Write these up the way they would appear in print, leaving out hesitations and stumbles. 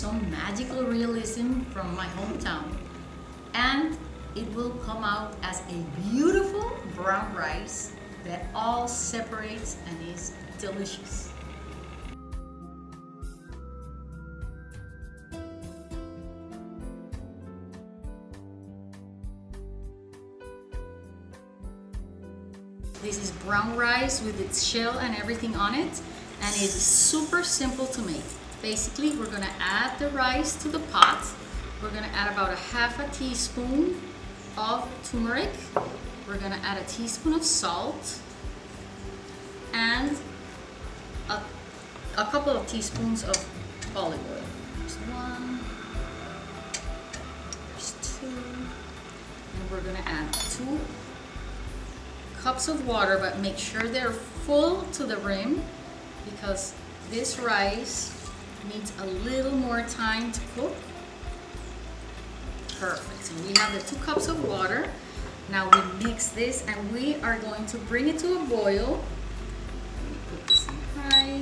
some magical realism from my hometown, and it will come out as a beautiful brown rice that all separates and is delicious. This is brown rice with its shell and everything on it, and it's super simple to make. Basically, we're gonna add the rice to the pot. We're gonna add about a half a teaspoon of turmeric. We're gonna add a teaspoon of salt and a couple of teaspoons of olive oil. There's one, there's two, and we're gonna add 2 cups of water, but make sure they're full to the rim because this rice needs a little more time to cook. Perfect. So we have the 2 cups of water. Now we mix this and we are going to bring it to a boil. Let me put this in high.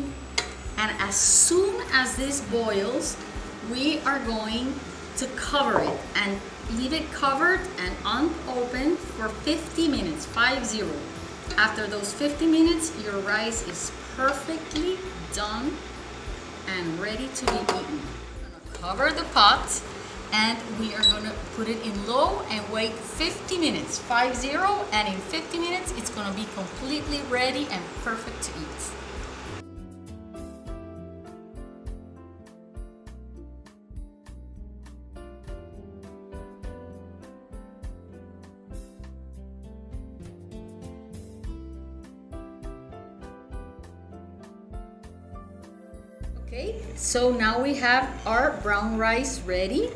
And as soon as this boils, we are going to cover it and leave it covered and unopened for 50 minutes, 50. After those 50 minutes, your rice is perfectly done and ready to be eaten. We're gonna cover the pot and we are gonna put it in low and wait 50 minutes, 50, and in 50 minutes, it's gonna be completely ready and perfect to eat. Okay, so now we have our brown rice ready.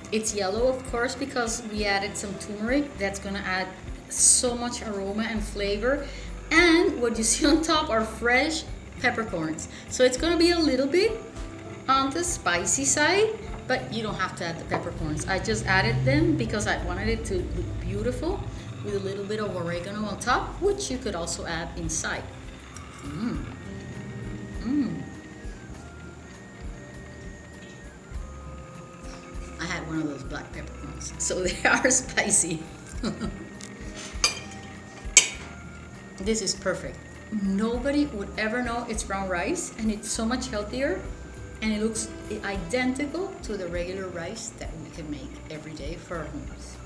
It's yellow, of course, because we added some turmeric. That's gonna add so much aroma and flavor. And what you see on top are fresh peppercorns. So it's gonna be a little bit on the spicy side, but you don't have to add the peppercorns. I just added them because I wanted it to look beautiful with a little bit of oregano on top, which you could also add inside. I had one of those black peppercorns, so they are spicy. This is perfect. Nobody would ever know it's brown rice, and it's so much healthier, and it looks identical to the regular rice that we can make every day for our homes.